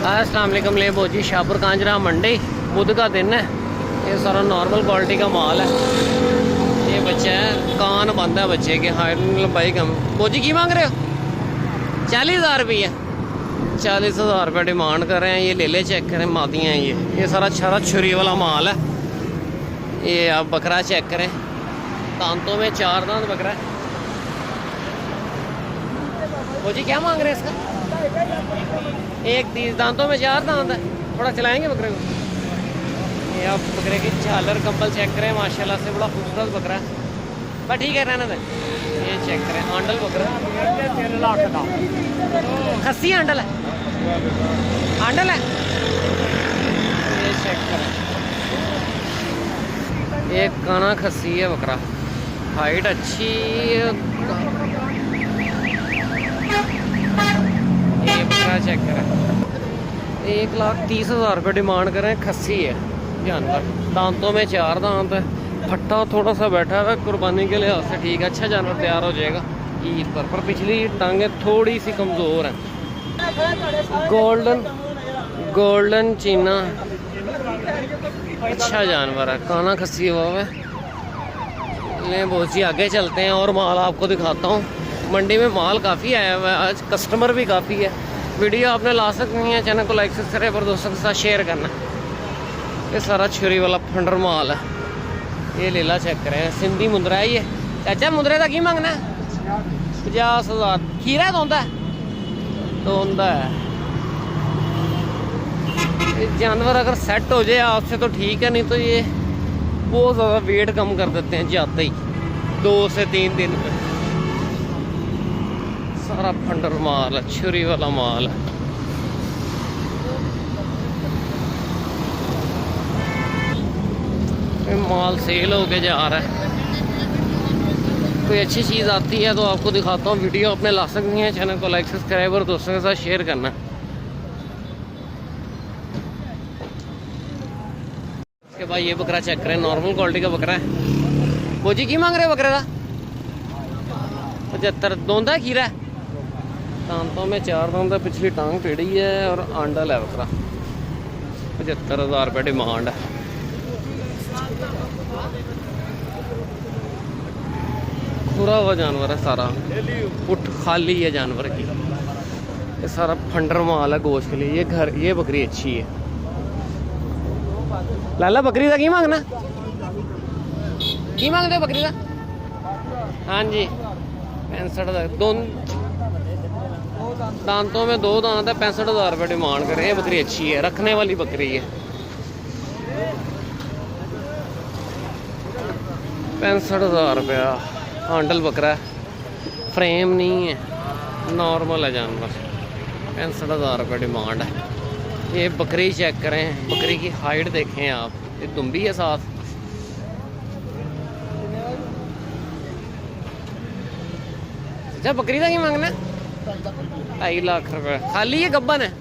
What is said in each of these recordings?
अस्सलाम वालेकुम। ले बोजी शाहपुर कांजरा मंडी, बुध का दिन है। ये सारा नॉर्मल क्वालिटी का माल है। ये बच्चा है, कान बंद है बच्चे के, हाइट लंबाई कम। बोजी की मांग रहे हो? 40,000 रुपये। 40,000 रुपये डिमांड कर रहे हैं। ये ले ले, चेक करें, मादियाँ हैं ये सारा छरा छुरी वाला माल है। ये आप बकरा चेक करें, दांतों में 4 दांत बकरा है। बोजी क्या मांग रहे हैं इसका? 1 दांतों में 4 दांत है। थोड़ा चलाएंगे बकरे को। ये आप बकरे की झालर कंबल चेक करें, माशाल्लाह से बड़ा खूबसूरत बकरा है। बस ठीक है, रहने दें। ये चेक करें, आंडल बकरा, 3 लाख का खस्सी आंडल है। आंडल है, ये चेक करें। एक काना खस्सी है बकरा, हाइट अच्छी। ये बकरा चेक करें, 1,30,000 रुपये डिमांड करें। खस्सी है जानवर, दांतों में 4 दांत है। फट्टा थोड़ा सा बैठा है, कुर्बानी के लिहाज से ठीक है। अच्छा जानवर तैयार हो जाएगा ईद पर पिछली टांगें थोड़ी सी कमज़ोर हैं। गोल्डन चीना, अच्छा जानवर है, काना खस्सी हुआ है। ले बहुत सी आगे चलते हैं और माल आपको दिखाता हूँ। मंडी में माल काफ़ी आया हुआ है आज, कस्टमर भी काफ़ी है। वीडियो आपने ला सकनी है, चैनल को लाइक सब्सक्राइब और दोस्तों के साथ शेयर करना। ये सारा छुरी वाला फंडर माल है। ये लीला चेक करें, सिंधी मुंदरा है। ये चाचा मुंदरे का की मांगना है? 50,000। खीरा धोंदा है, धोंदा है। ये जानवर अगर सेट हो जाए आपसे तो ठीक है, नहीं तो ये बहुत ज़्यादा वेट कम कर देते हैं जाते ही 2 से 3 दिन में। सारा फंडर माल है, छुरी वाला माल है। माल सेल होके जा रहा है। कोई अच्छी चीज़ आती है तो आपको दिखाता हूँ। वीडियो अपने ला सकती हैं, चैनल को लाइक सब्सक्राइब और दोस्तों के साथ शेयर करना। उसके बाद ये बकरा चेक करें, नॉर्मल क्वालिटी का बकरा है। बोजी की मांग रहे बकरे का? 75। दोंदा खीरा है, दांतों में 4 दांत है, पिछली टांग टेढ़ी है और आंडल है बकरा। 75,000 रुपये डिमांड है। खुरा हुआ जानवर है सारा, पुट खाली है जानवर की। ये सारा फंडर माल है गोश्त के लिए। ये बकरी अच्छी है। लाला बकरी का की मांगना? की मांगते हो बकरी का? हाँ जी, 65,000। दांतों में 2 दांत है, 65,000 रुपये डिमांड करें। ये बकरी अच्छी है, रखने वाली बकरी है। 65,000 रुपया। हांडल बकरा है, फ्रेम नहीं है, नॉर्मल है जानवर। 65,000 रुपये डिमांड है। ये बकरी चेक करें, बकरी की हाइट देखें आप। ये दुम्बी है साथ। अच्छा बकरी का ही मांगना? 2.5 लाख रुपये। खाली है गब्बन है?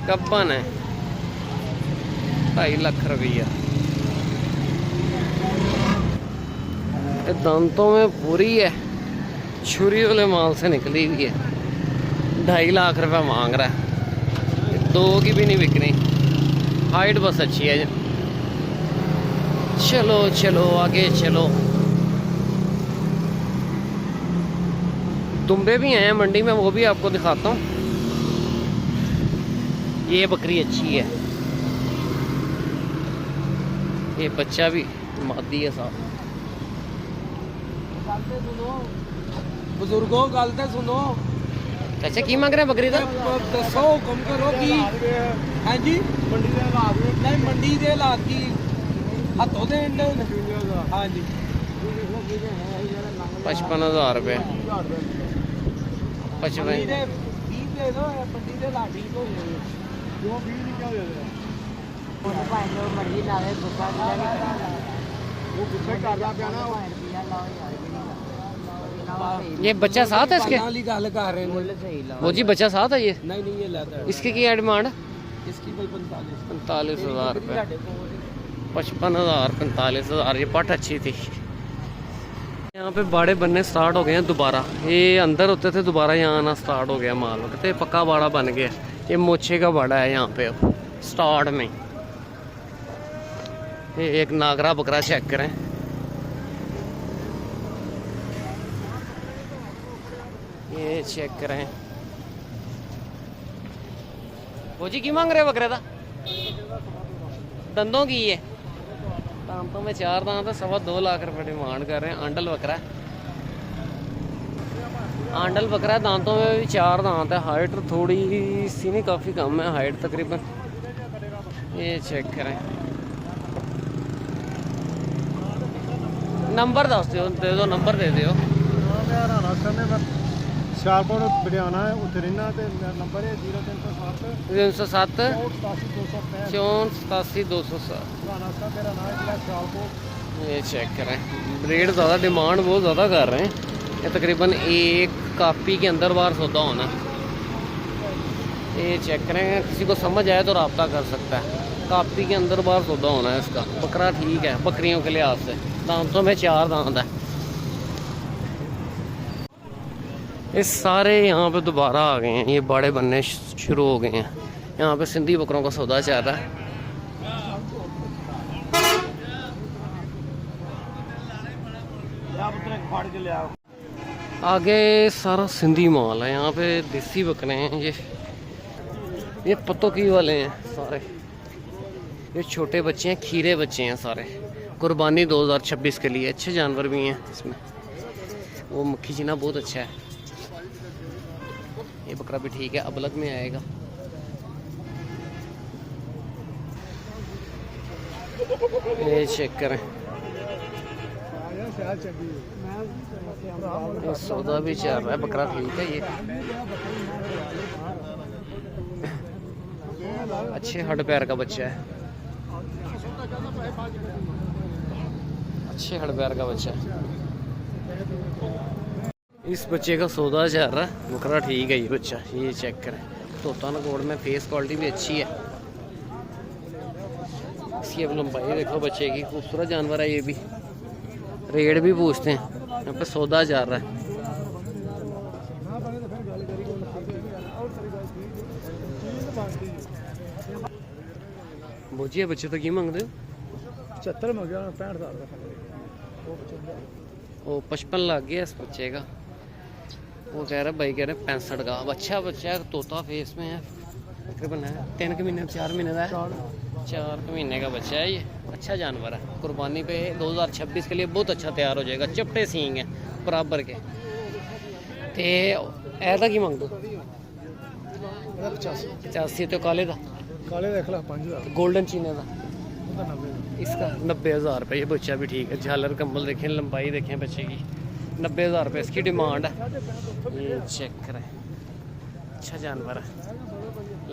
गब्बन है, 2.5 लाख रुपया। दांतों में पूरी है, छुरी वाले माल से निकली हुई है। 2.5 लाख रुपये मांग रहा है। 2 की भी नहीं बिक रही, हाइट बस अच्छी है। चलो चलो आगे चलो। दुम्बे भी हैं मंडी में, वो भी आपको दिखाता हूँ। ये बकरी अच्छी है, ये बच्चा भी मादी है साथ। बुजुर्गों गल तो सुनो। अच्छा की मांग रहे हैं बकरी का? दसो हुक्म करो कि हाँ जी मंडी के हालात नहीं, मंडी के हालात की हथों दे। हाँ जी 55,000 रुपये। 55 ये बच्चा साथ है इसके? वो जी बच्चा साथ है ये? नहीं ये लाता है। इसकी क्या डिमांड? इसकी भाई 45,000 रुपये। 55,000 45,000। ये पट अच्छी थी। यहाँ पे बाड़े बनने स्टार्ट हो गए हैं दोबारा। ये अंदर होते थे, दोबारा यहाँ आना स्टार्ट हो गया माल। कहते पक्का बाड़ा बन गया। ये मोछे का बड़ा है यहाँ पे अब स्टार्ट में। ये एक नागरा बकरा चेक करें। ये चेक करें। वो जी की मांग रहे बकरे का? दंदों की है? दांतों में 4 दांत है, 2.25 लाख रुपए डिमांड कर रहे हैं। आंडल बकरा है, आंडल बकरा है, दांतों में भी 4 दांत है। हाइट थोड़ी सी नहीं, काफ़ी कम है हाइट तकरीबन। ये चेक करें। नंबर दस दे दो, नंबर दे दो। शाहपुर बडियाना है, उत्थे रहना ते मेरा नंबर है 0307 0307 84 207। मेरा नाम है शाहपुर। ये चेक करें। रेट ज़्यादा, डिमांड बहुत ज़्यादा कर रहे हैं। ये तकरीबन एक कापी के अंदर बार सौदा होना है। ये चेक करें, किसी को समझ आए तो रब्ता कर सकता है। कापी के अंदर बार सौदा होना है इसका। बकरा ठीक है बकरियों के लिहाज से। दांतों में 4 दांत है। ये सारे यहाँ पे दोबारा आ गए हैं, ये बाड़े बनने शुरू हो गए हैं। यहाँ पे सिंधी बकरों का सौदा चल रहा है। आगे सारा सिंधी माल है। यहाँ पे देसी बकरे हैं। ये पत्तों की वाले हैं सारे। ये छोटे बच्चे हैं, खीरे बच्चे हैं सारे। कुर्बानी 2026 के लिए। अच्छे जानवर भी हैं इसमें। वो मक्खी जीना बहुत अच्छा है। ये बकरा भी ठीक है, अबलग में आएगा। ये चेक करें। ये सौदा भी चल रहा है। बकरा ठीक है। ये अच्छे हड पैर का बच्चा है। अच्छे हड पैर का बच्चा है। इस बच्चे का सौदा चल रहा है। बकरा ठीक है ये बच्चा। ये चेक करें। तोता नगोड़ में फेस क्वालिटी भी अच्छी है। इसकी अब लंबाई देखो बच्चे की। खूबसूरत जानवर है ये भी। रेट भी पूछते हैं। यहाँ पे सौदा चल रहा है। बोझिए बच्चे तो की मंगते हो? 75 में गया 65,000 वो 55 लाख गया इस बच्चे का। वो कह रहे भाई, कह रहे 65 का। अच्छा बच्चा है, तोता फेस में है। तकरीबन है 3 के महीने 4 महीने का है। 4 महीने का बच्चा है ये। अच्छा जानवर है। कुर्बानी पे 2026 के लिए बहुत अच्छा तैयार हो जाएगा। चपटे सींग हैं बराबर के। ते ऐसा की मंग दो? 85 तो काले का? काले देख ला 5,000। गोल्डन चीने का इसका 90,000 रुपये। ये बच्चा भी ठीक है। झालर कंबल देखें, लंबाई देखें बच्चे की। 90,000 रुपये इसकी डिमांड है। ये चेक करें। अच्छा जानवर है।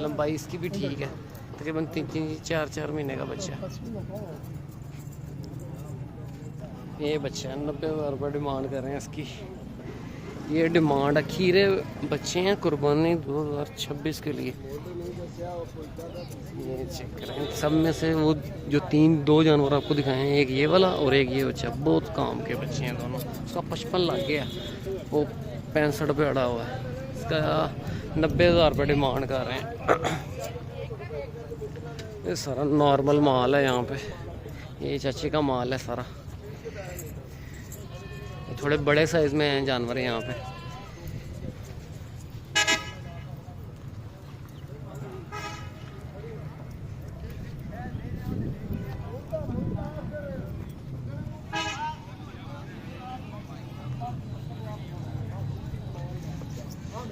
लंबाई इसकी भी ठीक है। तकरीबन 3-4 महीने का बच्चा है। ये बच्चा 90,000 रुपये डिमांड कर रहे हैं इसकी। ये डिमांड है। खीरे बच्चे हैं कुर्बानी 2026 के लिए। ये चेक करें। सब में से वो जो 2 जानवर आपको दिखाए हैं, एक ये वाला और एक ये बच्चा, बहुत काम के बच्चे हैं दोनों। उसका 55 लग गया। वो 65 पे अड़ा हुआ है। इसका 90,000 रुपये डिमांड कर रहे हैं। ये सारा नॉर्मल माल है यहाँ पे। ये चाची का माल है सारा। थोड़े बड़े साइज में हैं जानवर यहाँ पे।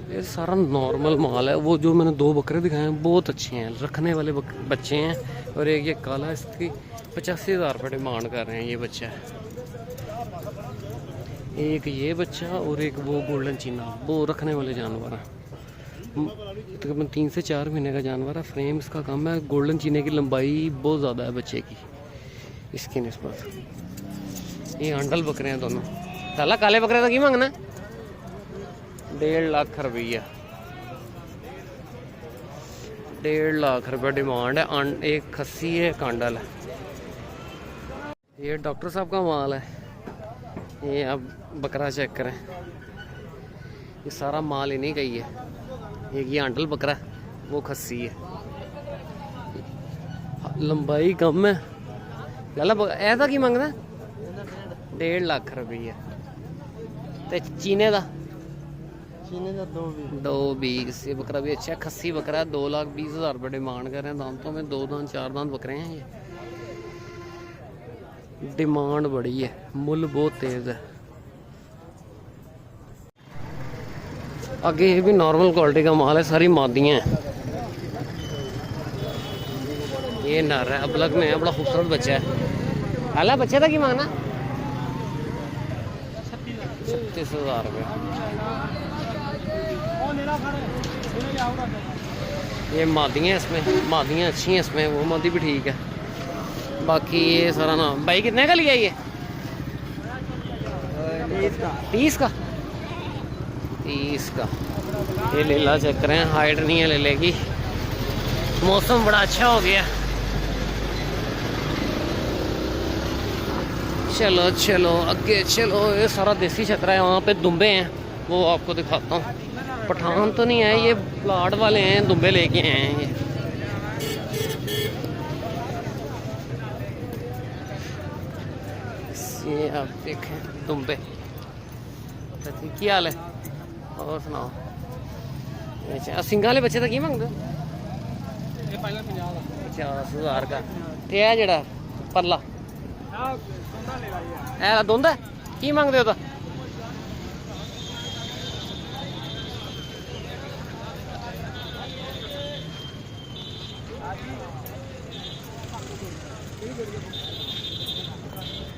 ये सारा नॉर्मल माल है। वो जो मैंने 2 बकरे दिखाए हैं बहुत अच्छे हैं, रखने वाले बच्चे हैं। और एक ये काला, इसकी 85,000 रुपये डिमांड कर रहे हैं। ये बच्चा है। एक ये बच्चा और एक वो गोल्डन चीना, वो रखने वाले जानवर हैं। तकरीबन 3 से 4 महीने का जानवर है। फ्रेम इसका कम है। गोल्डन चीने की लंबाई बहुत ज़्यादा है बच्चे की इसकी निस्बत। ये आंडल बकरे हैं दोनों। साला काले बकरे का की मांगना? 1.5 लाख रुपया। 1.5 लाख रुपये डिमांड है। एक खस्सी है, एक आंडल है। ये डॉक्टर साहब का माल है। ये आप बकरा चेक करें। ये सारा माल इन्हीं का ही है। एक ये आंडल बकरा वो खस्सी है, लंबाई कम है। लाला ऐसा की मंगदा 1.5 लाख रुपये ते चीने का 2.20। ये बकरा भी अच्छा, खस्सी बकरा 2,20,000 रुपये डिमांड कर रहे हैं। दांतों में 2 दांत 4 दांत बकरे हैं। ये डिमांड बड़ी है, मुल बहुत तेज है। आगे ये भी नॉर्मल क्वालिटी का माल है, सारी मादियाँ हैं। ये नर है, अबलग में है, बड़ा खूबसूरत बच्चा है। हालांकि बच्चे का की मांगना 36,000 रुपये। ये मादियाँ हैं, इसमें मादियाँ अच्छी हैं, इसमें वो मादी भी ठीक है। बाकी ये सारा ना भाई कितने का लिया ये 30 का 30 का। ये लीला चेक करें, हाइट नहीं है लेले की। मौसम बड़ा अच्छा हो गया। चलो चलो आगे चलो। ये सारा देसी चक्रा है, वहाँ पे दुम्बे हैं, वो आपको दिखाता हूँ। पठान तो नहीं है, ये प्लाट वाले हैं, दुम्बे लेके आए हैं ये आप देखें दुम्बे। क्या हाल है और सुनाओ। अच्छा सिंगा वाले बच्चे का की मंगदे 50,000 का। ते है जेड़ा परला ऐ दोंदा की मंगदे ओदा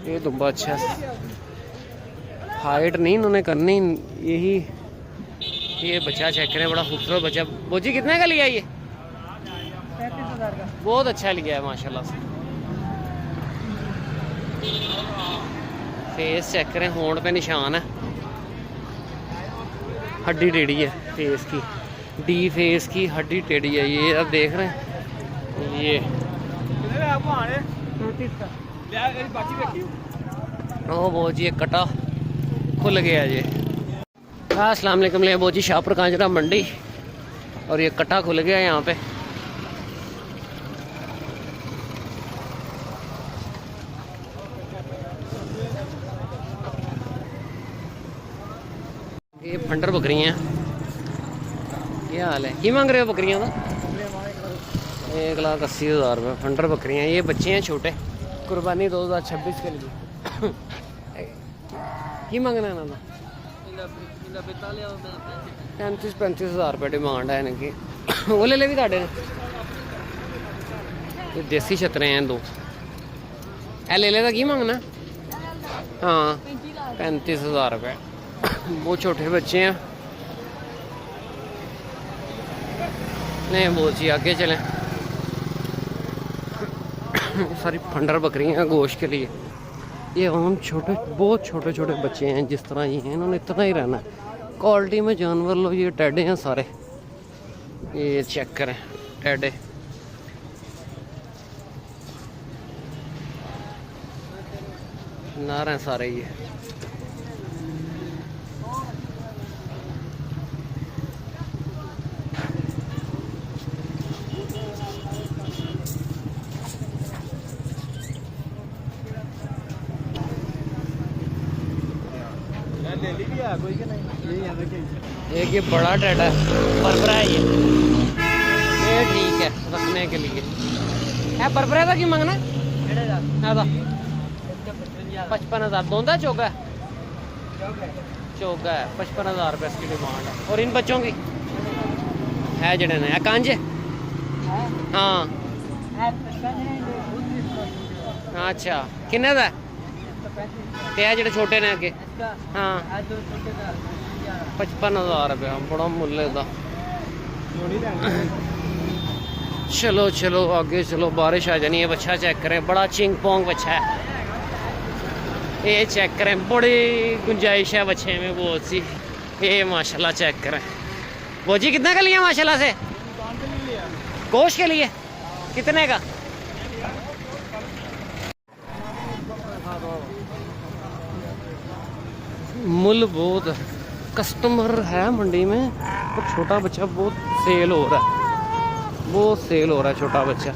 ये दुम्बा अच्छा है। हाइट नहीं इन्होंने करनी यही। ये बच्चा चेक करें, बड़ा खूबसूरत बच्चा। बोजी कितने का लिया ये 35,000 का। बहुत अच्छा लिया है माशाल्लाह से। फेस चेक करें, होंठ पे निशान है, हड्डी टेढ़ी है फेस की, डी फेस की हड्डी टेढ़ी है। ये आप देख रहे हैं, ये ओ वो जी एक कटा खुल गया जी। अस्सलाम वालेकुम ले वो जी शाहपुर कांजरा मंडी, और ये कटा खुल गया यहाँ पे। ये फंडर बकरियाँ, क्या हाल है, की मांग रहे हो बकरियाँ का 1,80,000 रुपये फंडर बकरियाँ। ये बच्चे हैं छोटे, कुर्बानी 2026 के लिए। की मंगना इन्होंने 35,000 रुपये डिमांड है इनकी। वो ले ले भी ताड़े ने। ये देसी छतरे हैं 2। ए ले ले का की मंगना हाँ 35,000 रुपये। वो छोटे बच्चे हैं। नहीं वो जी आगे चलें। सारी फंडर बकरियां गोश्त के लिए। ये हम छोटे बहुत छोटे छोटे बच्चे हैं, जिस तरह ये हैं इन्होंने इतना ही रहना है। क्वालिटी में जानवर लो, ये टैडे हैं सारे। ये चेक करें टैडे, नार हैं सारे ये। एक ये बड़ा टैडा है, परबरा है ये ठीक है रखने के लिए। है परबरा का की मंगना 55,000 दोंदा चौका चौका है 55,000 रुपये इसकी डिमांड है। और इन बच्चों की है जड़े ने कांजे हाँ अच्छा किन्ने दा ते जेडे छोटे ने अगे हाँ 55,000 रुपया बड़ा मुल्ल है। चलो चलो आगे चलो, बारिश आ जानी है। बच्चा चेक करें, बड़ा चिंग पोंग बच्चा है। ये चेक करें, बड़ी गुंजाइश है बच्चे में बहुत सी। ये माशाल्लाह चेक करें। वो जी कितना का लिया माशाल्लाह से गोश्त के लिए कितने का मुल बहुत कस्टमर है मंडी में, और छोटा बच्चा बहुत सेल हो रहा है। वो सेल हो रहा है छोटा बच्चा।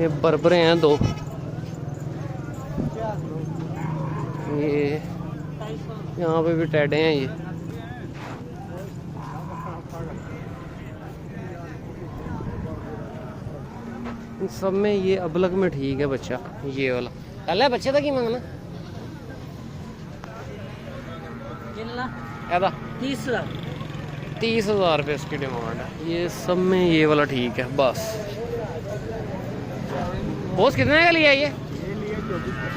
ये बरबरे हैं 2, ये यहाँ पे भी टैडे हैं। ये इन सब में ये अबलग में ठीक है बच्चा, ये वाला कल है बच्चे का की मंगना ऐदा 30,000 रुपये इसकी डिमांड है। ये सब में ये वाला ठीक है बस। पोस्ट कितने का लिया ये?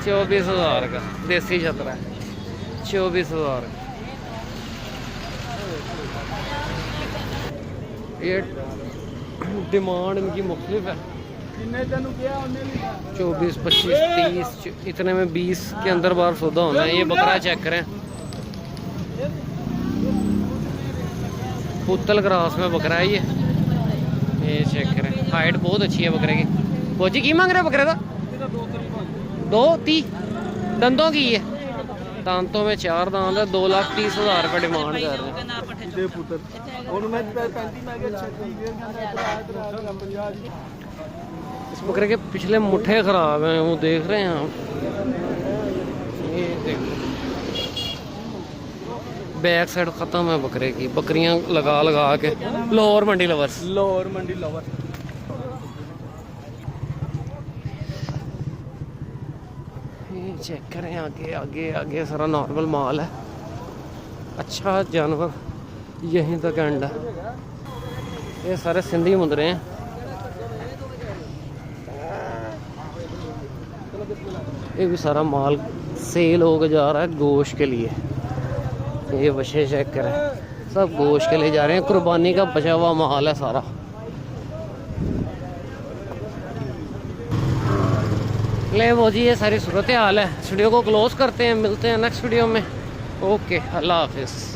24,000 का देसी छतरा है, 24,000। ये डिमांड इनकी मुख्तलिफ है, 24, 25, 30 इतने में 20 के अंदर बार सौदा होना है। ये बकरा चेक करें, पुतल क्रॉस में बकरा है ये चेक करें। हाइट बहुत अच्छी है बकरे की। फौजी की मांग रहे बकरे का? 2-3 दंदों की है, दांतों में 4 दांत है। 2,30,000 रुपये डिमांड कर रहे हैं। इस बकरे के पिछले मुट्ठे खराब हैं, वो देख रहे हैं आप। ये देखो बैक साइड खत्म है बकरे की। बकरियां लगा लगा के लाहौर मंडी लवर्स, ये चेक करें। आगे आगे आगे सारा नॉर्मल माल है। अच्छा जानवर यहीं तक एंड है। ये सारे सिंधी मुंदरे हैं। ये भी सारा माल सेल होकर जा रहा है गोश्त के लिए। ये बछे चेक करें, सब गोश्त के लिए जा रहे हैं। कुर्बानी का बचा हुआ माल है सारा। ले वो जी ये सारी सूरत हाल है। इस वीडियो को क्लोज करते हैं, मिलते हैं नेक्स्ट वीडियो में। ओके, अल्लाह हाफिज़।